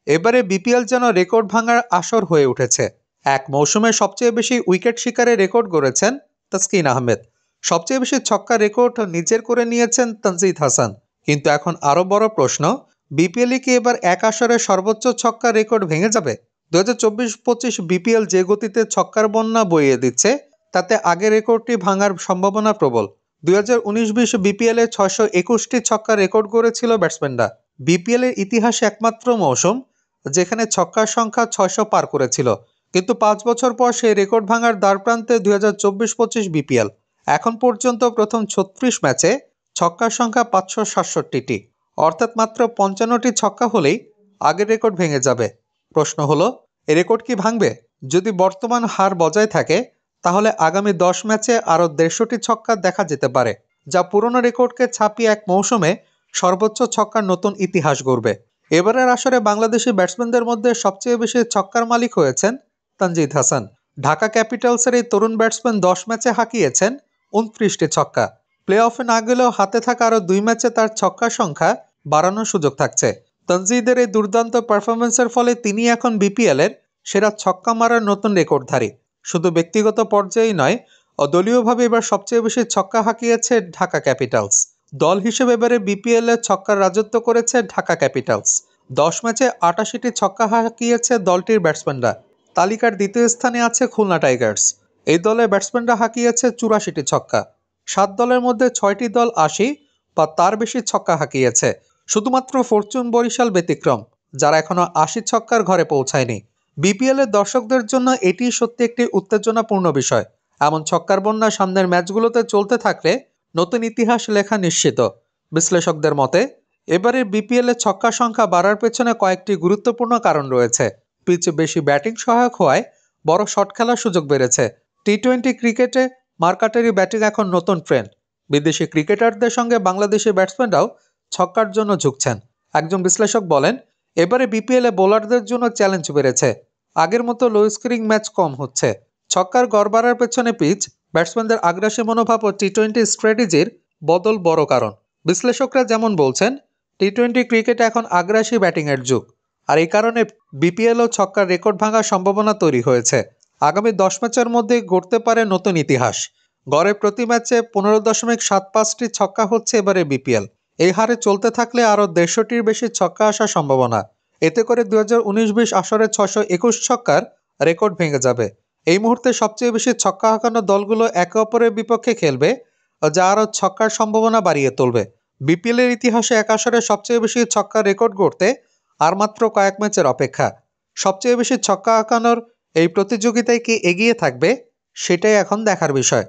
এবারে বিপিএল যেন রেকর্ড ভাঙার আসর হয়ে উঠেছে। এক মৌসুমে সবচেয়ে বেশি উইকেট শিকারে রেকর্ড গড়েছেন তাসকিন আহমেদ। সবচেয়ে বেশি ছক্কা রেকর্ড নিজের করে নিয়েছেন তানজিদ হাসান। কিন্তু এখন আরও বড় প্রশ্ন, বিপিএলে কি এবার এক আসরে সর্বোচ্চ ছক্কা রেকর্ড ভেঙে যাবে? 2024-25 বিপিএল যে গতিতে ছক্কার বন্যা বইয়ে দিচ্ছে, তাতে আগের রেকর্ডটি ভাঙার সম্ভাবনা প্রবল। 2019-20 বিপিএলে 621টি ছক্কা রেকর্ড গড়েছিল ব্যাটসম্যানরা। বিপিএলের ইতিহাসে একমাত্র মৌসুম যেখানে ছক্কার সংখ্যা 600 পার করেছিল। কিন্তু 5 বছর পর সেই রেকর্ড ভাঙার দ্বারপ্রান্তে 2024-25 বিপিএল। এখন পর্যন্ত প্রথম 36 ম্যাচে ছক্কার সংখ্যা 567টি, অর্থাৎ মাত্র 55টি ছক্কা হলেই আগের রেকর্ড ভেঙে যাবে। প্রশ্ন হলো, এ রেকর্ড কি ভাঙবে? যদি বর্তমান হার বজায় থাকে, তাহলে আগামী 10 ম্যাচে আরও 150টি ছক্কা দেখা যেতে পারে, যা পুরনো রেকর্ডকে ছাপিয়ে এক মৌসুমে সর্বোচ্চ ছক্কার নতুন ইতিহাস গড়বে। এবারের আসরে বাংলাদেশি ব্যাটসম্যানদের মধ্যে সবচেয়ে বেশি ছক্কার মালিক হয়েছেন তানজিদ হাসান। ঢাকা ক্যাপিটালসের এই তরুণ ব্যাটসম্যান 10 ম্যাচে হাঁকিয়েছেন 29টি ছক্কা। প্লে অফে না গেলেও হাতে থাকা আরও 2 ম্যাচে তার ছক্কার সংখ্যা বাড়ানোর সুযোগ থাকছে। তানজিদের এই দুর্দান্ত পারফরম্যান্সের ফলে তিনি এখন বিপিএলের সেরা ছক্কা মারার নতুন রেকর্ডধারী। শুধু ব্যক্তিগত পর্যায়েই নয়, দলীয়ভাবে এবার সবচেয়ে বেশি ছক্কা হাঁকিয়েছে ঢাকা ক্যাপিটালস। দল হিসেবে এবারে বিপিএলে ছক্কার রাজত্ব করেছে ঢাকা ক্যাপিটালস। 10 ম্যাচে 88টি ছক্কা হাঁকিয়েছে দলটির ব্যাটসম্যানরা। তালিকার দ্বিতীয় স্থানে আছে খুলনা টাইগার্স। এই দলের ব্যাটসম্যানরা হাঁকিয়েছে 84টি ছক্কা। 7 দলের মধ্যে 6টি দল 80 বা তার বেশি ছক্কা হাঁকিয়েছে। শুধুমাত্র ফরচুন বরিশাল ব্যতিক্রম, যারা এখনো 80 ছক্কার ঘরে পৌঁছায়নি। বিপিএলের দর্শকদের জন্য এটি সত্যি একটি উত্তেজনাপূর্ণ বিষয়। এমন ছক্কার বন্যা সামনের ম্যাচগুলোতে চলতে থাকলে নতুন ইতিহাস লেখা নিশ্চিত। বিশ্লেষকদের মতে, এবারের বিপিএলে ছক্কা সংখ্যা বাড়ার পেছনে কয়েকটি গুরুত্বপূর্ণ কারণ রয়েছে। পিচ বেশি ব্যাটিং সহায়ক হওয়ায় বড় শট খেলার সুযোগ বেড়েছে। টি-20 ক্রিকেটে মার্কাটারি ব্যাটিং এখন নতুন ট্রেন্ড। বিদেশি ক্রিকেটারদের সঙ্গে বাংলাদেশি ব্যাটসম্যানরাও ছক্কার জন্য ঝুঁকছেন। একজন বিশ্লেষক বলেন, এবারে বিপিএলে বোলারদের জন্য চ্যালেঞ্জ বেড়েছে। আগের মতো লো স্কোরিং ম্যাচ কম হচ্ছে। ছক্কার গড় বাড়ার পেছনে পিচ, ব্যাটসম্যানদের আগ্রাসী মনোভাব ও টি-20 স্ট্র্যাটেজির বদল বড় কারণ। বিশ্লেষকরা যেমন বলছেন, টি-20 ক্রিকেট এখন আগ্রাসী ব্যাটিংয়ের যুগ, আর এই কারণে বিপিএল ও ছক্কার রেকর্ড ভাঙার সম্ভাবনা তৈরি হয়েছে। আগামী 10 ম্যাচের মধ্যে গড়তে পারে নতুন ইতিহাস। গড়ে প্রতি ম্যাচে 15.75টি ছক্কা হচ্ছে এবারে বিপিএল। এই হারে চলতে থাকলে আরও 150টির বেশি ছক্কা আসার সম্ভাবনা। এতে করে 2019-20 আসরে 621 ছক্কার রেকর্ড ভেঙে যাবে। এই মুহূর্তে সবচেয়ে বেশি ছক্কা হাঁকানো দলগুলো একে অপরের বিপক্ষে খেলবে, যা আরও ছক্কার সম্ভাবনা বাড়িয়ে তুলবে। বিপিএলের ইতিহাসে এক আসরে সবচেয়ে বেশি ছক্কার রেকর্ড গড়তে আর মাত্র কয়েক ম্যাচের অপেক্ষা। সবচেয়ে বেশি ছক্কা হাঁকানোর এই প্রতিযোগিতায় কে এগিয়ে থাকবে, সেটাই এখন দেখার বিষয়।